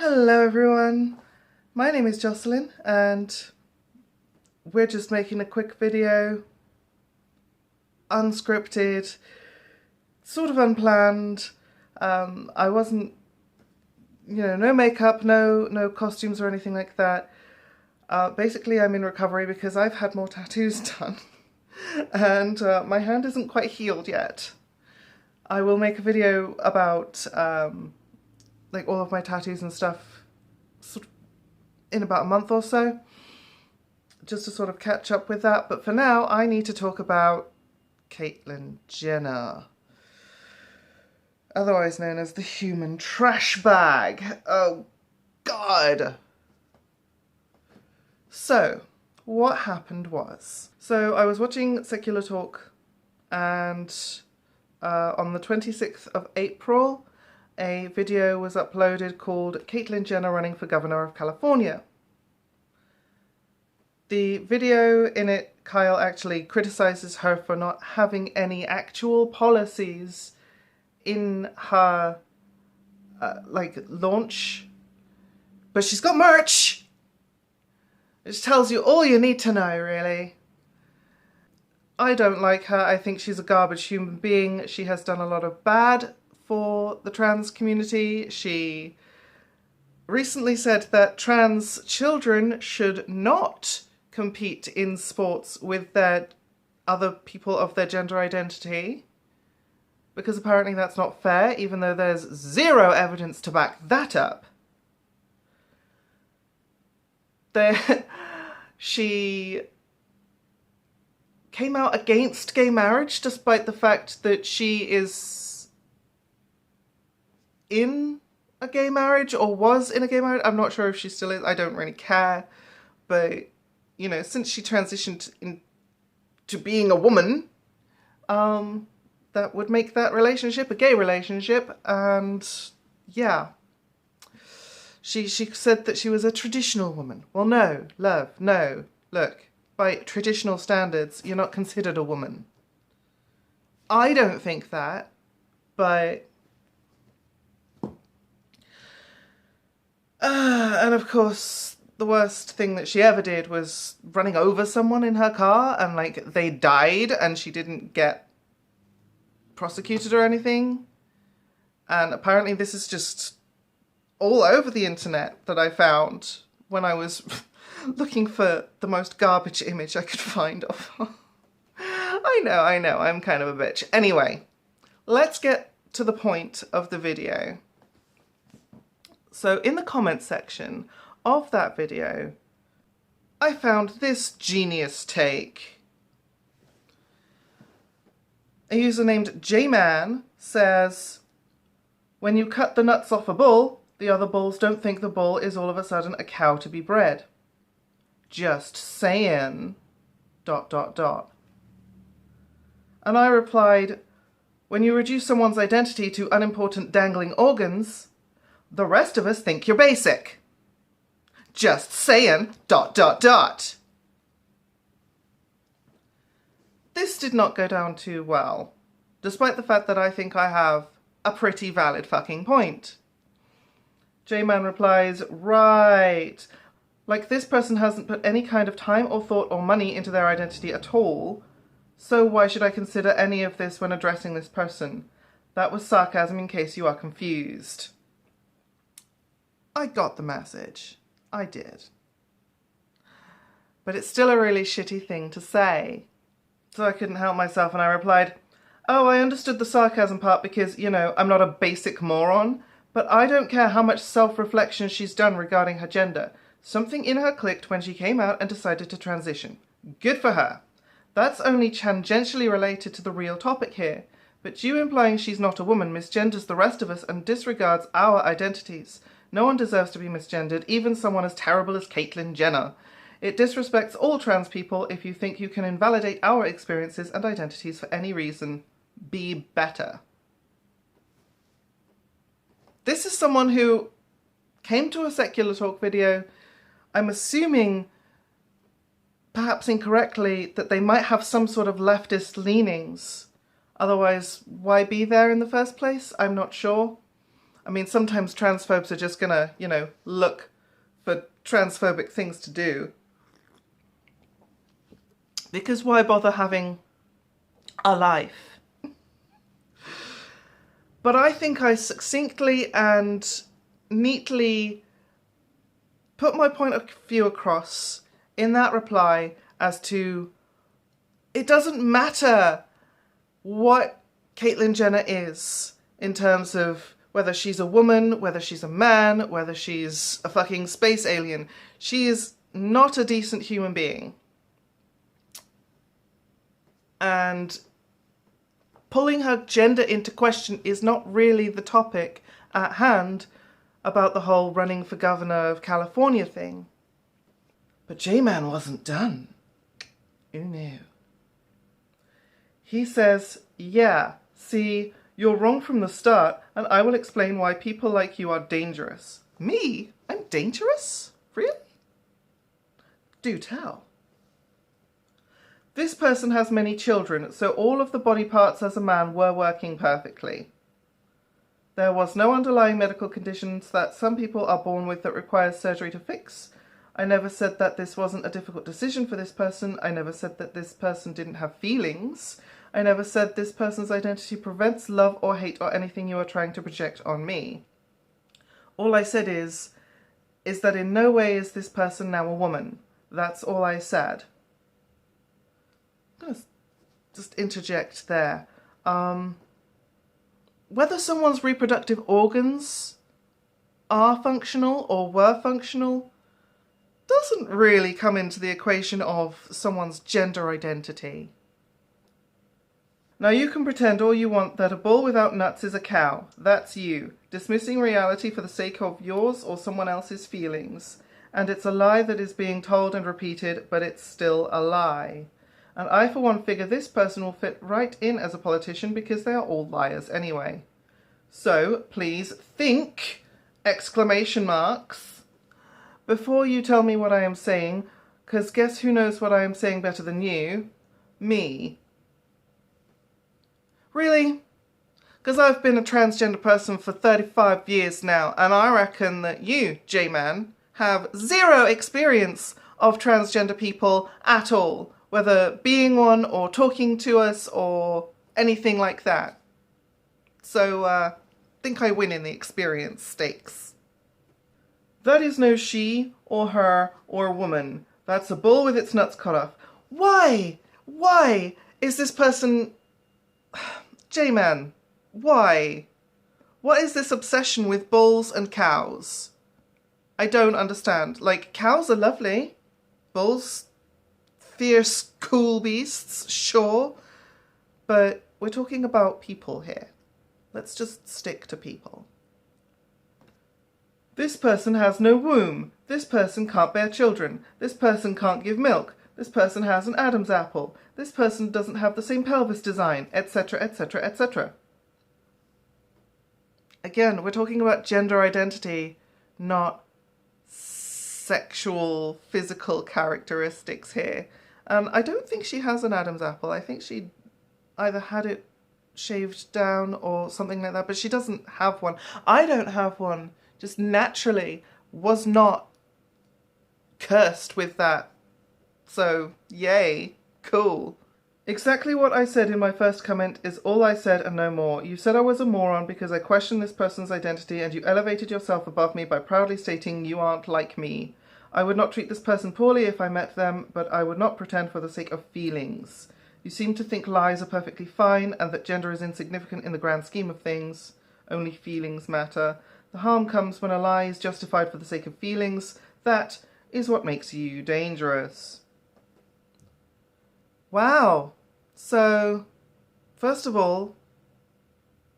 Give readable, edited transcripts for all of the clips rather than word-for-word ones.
Hello everyone, my name is Jocelyn and we're just making a quick video, unscripted, sort of unplanned. I wasn't, no makeup, no costumes or anything like that. Basically I'm in recovery because I've had more tattoos done and my hand isn't quite healed yet. I will make a video about like all of my tattoos and stuff sort of in about a month or so, just to sort of catch up with that. But for now, I need to talk about Caitlyn Jenner, otherwise known as the human trash bag. Oh, God. So, what happened was, I was watching Secular Talk and on the 26th of April, a video was uploaded called Caitlyn Jenner Running for Governor of California. The video in it, Kyle actually criticizes her for not having any actual policies in her launch, but she's got merch, which tells you all you need to know, really. I don't like her. I think she's a garbage human being. She has done a lot of bad for the trans community. She recently said that trans children should not compete in sports with their other people of their gender identity, because apparently that's not fair, even though there's zero evidence to back that up. She came out against gay marriage despite the fact that she is in a gay marriage, or was in a gay marriage. I'm not sure if she still is. I don't really care. But, since she transitioned into being a woman, that would make that relationship a gay relationship. And yeah, she said that she was a traditional woman. Well, no, love, no. Look, by traditional standards, you're not considered a woman. I don't think that, but and of course, the worst thing that she ever did was running over someone in her car, and they died and she didn't get prosecuted or anything. And apparently this is just all over the internet that I found when I was looking for the most garbage image I could find of her. I know, I'm kind of a bitch. Anyway, let's get to the point of the video. So in the comments section of that video, I found this genius take. A user named J-Man says, "When you cut the nuts off a bull, the other bulls don't think the bull is all of a sudden a cow to be bred. Just saying, ... And I replied, "When you reduce someone's identity to unimportant dangling organs, the rest of us think you're basic. Just saying, ... This did not go down too well, despite the fact that I think I have a pretty valid fucking point. J-Man replies, "Right. Like, this person hasn't put any kind of time or thought or money into their identity at all, so why should I consider any of this when addressing this person? That was sarcasm in case you are confused." I got the message. I did. But it's still a really shitty thing to say. So I couldn't help myself and I replied, "Oh, I understood the sarcasm part because, I'm not a basic moron, but I don't care how much self-reflection she's done regarding her gender. Something in her clicked when she came out and decided to transition. Good for her. That's only tangentially related to the real topic here, but you implying she's not a woman misgenders the rest of us and disregards our identities. No one deserves to be misgendered, even someone as terrible as Caitlyn Jenner. It disrespects all trans people if you think you can invalidate our experiences and identities for any reason. Be better." This is someone who came to a Secular Talk video, I'm assuming, perhaps incorrectly, that they might have some sort of leftist leanings. Otherwise, why be there in the first place? I'm not sure. I mean, sometimes transphobes are just gonna, you know, look for transphobic things to do. Because why bother having a life? But I think I succinctly and neatly put my point of view across in that reply as to it doesn't matter what Caitlyn Jenner is in terms of whether she's a woman, whether she's a man, whether she's a fucking space alien. She is not a decent human being. And pulling her gender into question is not really the topic at hand about the whole running for governor of California thing. But J-Man wasn't done. Who knew? He says, yeah, see, you're wrong from the start, and I will explain why people like you are dangerous. Me? I'm dangerous? Really? Do tell. This person has many children, so all of the body parts as a man were working perfectly. There was no underlying medical conditions that some people are born with that requires surgery to fix. I never said that this wasn't a difficult decision for this person. I never said that this person didn't have feelings. I never said this person's identity prevents love or hate or anything you are trying to project on me. All I said is that in no way is this person now a woman. That's all I said. I'm going to just interject there. Whether someone's reproductive organs are functional or were functional doesn't really come into the equation of someone's gender identity. Now you can pretend all you want that a bull without nuts is a cow. That's you, dismissing reality for the sake of yours or someone else's feelings. And it's a lie that is being told and repeated, but it's still a lie. And I, for one, figure this person will fit right in as a politician because they are all liars anyway. So, please think, exclamation marks, before you tell me what I am saying, because guess who knows what I am saying better than you? Me. Really? Because I've been a transgender person for 35 years now, and I reckon that you, J-Man, have zero experience of transgender people at all, whether being one or talking to us or anything like that. So, I think I win in the experience stakes. That is no she or her or woman. That's a bull with its nuts cut off. Why? Why is this person... J-Man, why? What is this obsession with bulls and cows? I don't understand. Like, cows are lovely. Bulls, fierce, cool beasts, sure. But we're talking about people here. Let's just stick to people. This person has no womb. This person can't bear children. This person can't give milk. This person has an Adam's apple. This person doesn't have the same pelvis design, etc., etc., etc. Again, we're talking about gender identity, not sexual, physical characteristics here. And I don't think she has an Adam's apple. I think she either had it shaved down or something like that, but she doesn't have one. I don't have one. Just naturally was not cursed with that. So, yay. Cool. Exactly what I said in my first comment is all I said and no more. You said I was a moron because I questioned this person's identity, and you elevated yourself above me by proudly stating you aren't like me. I would not treat this person poorly if I met them, but I would not pretend for the sake of feelings. You seem to think lies are perfectly fine and that gender is insignificant in the grand scheme of things. Only feelings matter. The harm comes when a lie is justified for the sake of feelings. That is what makes you dangerous. Wow. So, first of all,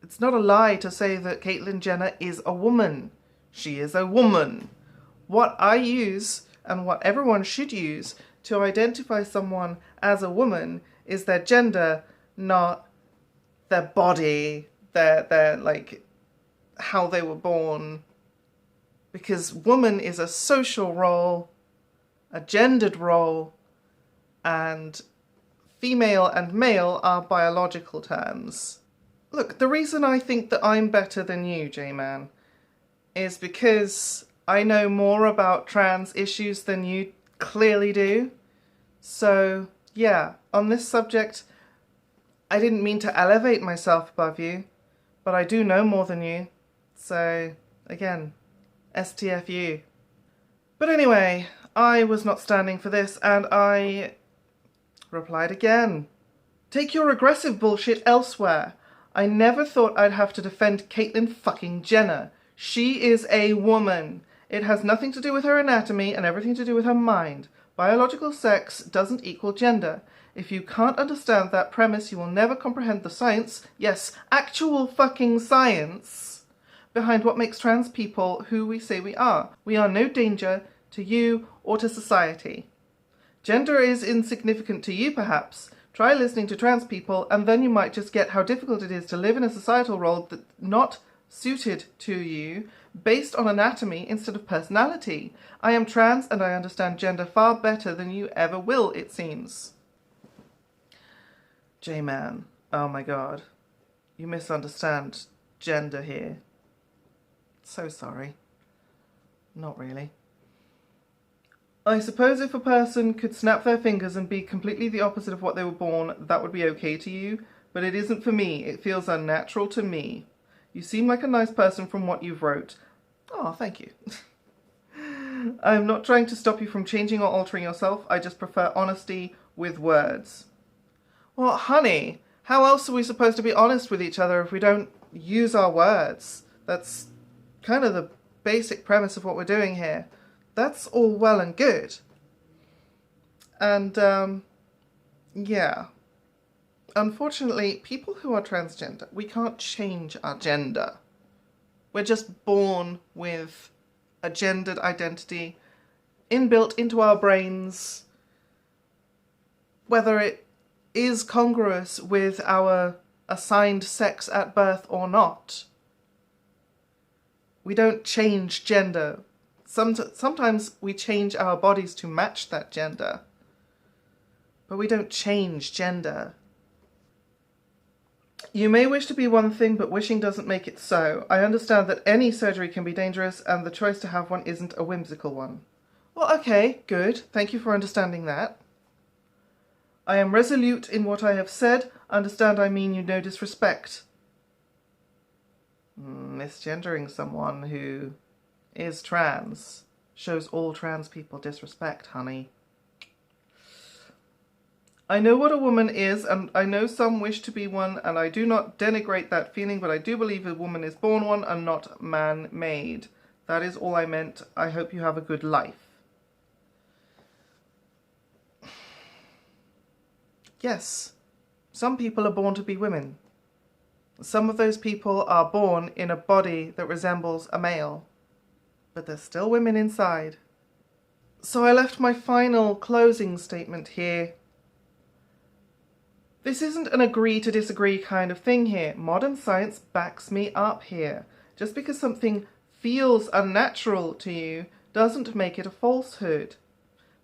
it's not a lie to say that Caitlyn Jenner is a woman. She is a woman. What I use, and what everyone should use, to identify someone as a woman is their gender, not their body, their like, how they were born. Because woman is a social role, a gendered role, and female and male are biological terms. Look, the reason I think that I'm better than you, J-Man, is because I know more about trans issues than you clearly do. So, yeah, on this subject, I didn't mean to elevate myself above you, but I do know more than you. So, again, STFU. But anyway, I was not standing for this, and I replied again. Take your aggressive bullshit elsewhere. I never thought I'd have to defend Caitlyn fucking Jenner. She is a woman. It has nothing to do with her anatomy and everything to do with her mind. Biological sex doesn't equal gender. If you can't understand that premise, you will never comprehend the science, yes, actual fucking science, behind what makes trans people who we say we are. We are no danger to you or to society. Gender is insignificant to you, perhaps. Try listening to trans people, and then you might just get how difficult it is to live in a societal role that's not suited to you, based on anatomy instead of personality. I am trans, and I understand gender far better than you ever will, it seems. J-Man, oh my god. You misunderstand gender here. So sorry. Not really. I suppose if a person could snap their fingers and be completely the opposite of what they were born, that would be okay to you, but it isn't for me. It feels unnatural to me. You seem like a nice person from what you've wrote. Oh, thank you. I'm not trying to stop you from changing or altering yourself. I just prefer honesty with words. Well, honey, how else are we supposed to be honest with each other if we don't use our words? That's kind of the basic premise of what we're doing here. That's all well and good. And, yeah. Unfortunately, people who are transgender, we can't change our gender. We're just born with a gendered identity inbuilt into our brains, whether it is congruous with our assigned sex at birth or not. We don't change gender. Sometimes we change our bodies to match that gender, but we don't change gender. You may wish to be one thing, but wishing doesn't make it so. I understand that any surgery can be dangerous, and the choice to have one isn't a whimsical one. Well, okay, good. Thank you for understanding that. I am resolute in what I have said. Understand I mean you no disrespect. Misgendering someone who is trans shows all trans people disrespect, honey. I know what a woman is, and I know some wish to be one, and I do not denigrate that feeling, but I do believe a woman is born one and not man-made. That is all I meant. I hope you have a good life. Yes, some people are born to be women. Some of those people are born in a body that resembles a male, but they're still women inside. So I left my final closing statement here. This isn't an agree to disagree kind of thing here. Modern science backs me up here. Just because something feels unnatural to you doesn't make it a falsehood.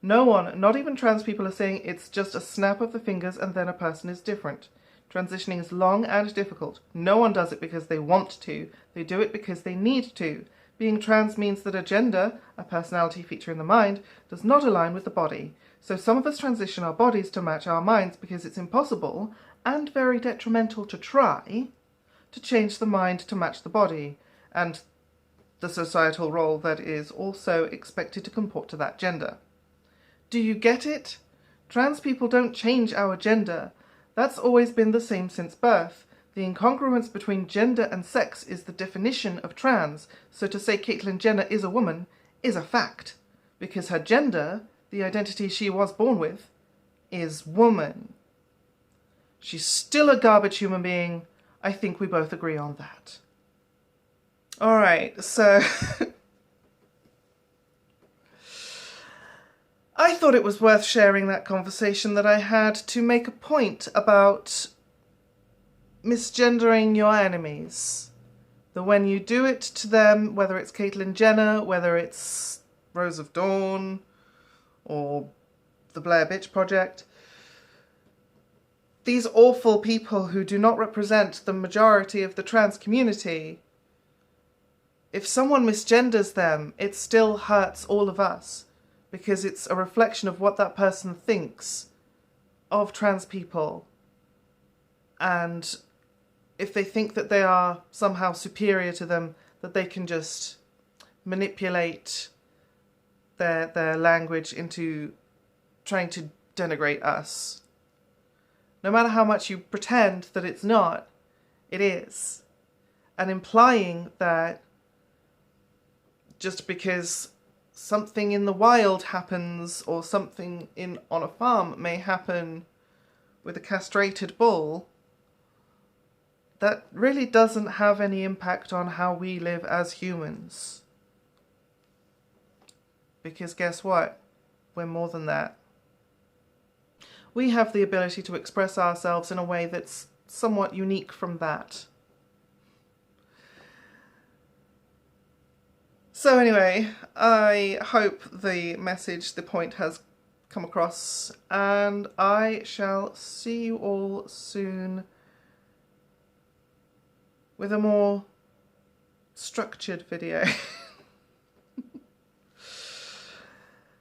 No one, not even trans people, are saying it's just a snap of the fingers and then a person is different. Transitioning is long and difficult. No one does it because they want to. They do it because they need to. Being trans means that a gender, a personality feature in the mind, does not align with the body. So some of us transition our bodies to match our minds because it's impossible, and very detrimental to try, to change the mind to match the body, and the societal role that is also expected to comport to that gender. Do you get it? Trans people don't change our gender. That's always been the same since birth. The incongruence between gender and sex is the definition of trans, so to say Caitlyn Jenner is a woman is a fact, because her gender, the identity she was born with, is woman. She's still a garbage human being. I think we both agree on that. Alright, so I thought it was worth sharing that conversation that I had to make a point about misgendering your enemies. That when you do it to them, whether it's Caitlyn Jenner, whether it's Rose of Dawn, or the Blair Bitch Project, these awful people who do not represent the majority of the trans community, if someone misgenders them, it still hurts all of us because it's a reflection of what that person thinks of trans people. And if they think that they are somehow superior to them, that they can just manipulate their language into trying to denigrate us. No matter how much you pretend that it's not, it is. And implying that just because something in the wild happens or something on a farm may happen with a castrated bull, that really doesn't have any impact on how we live as humans. Because guess what? We're more than that. We have the ability to express ourselves in a way that's somewhat unique from that. So anyway, I hope the message, the point has come across, and I shall see you all soon with a more structured video.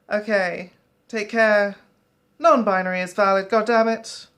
Okay, take care. Non-binary is valid, goddammit.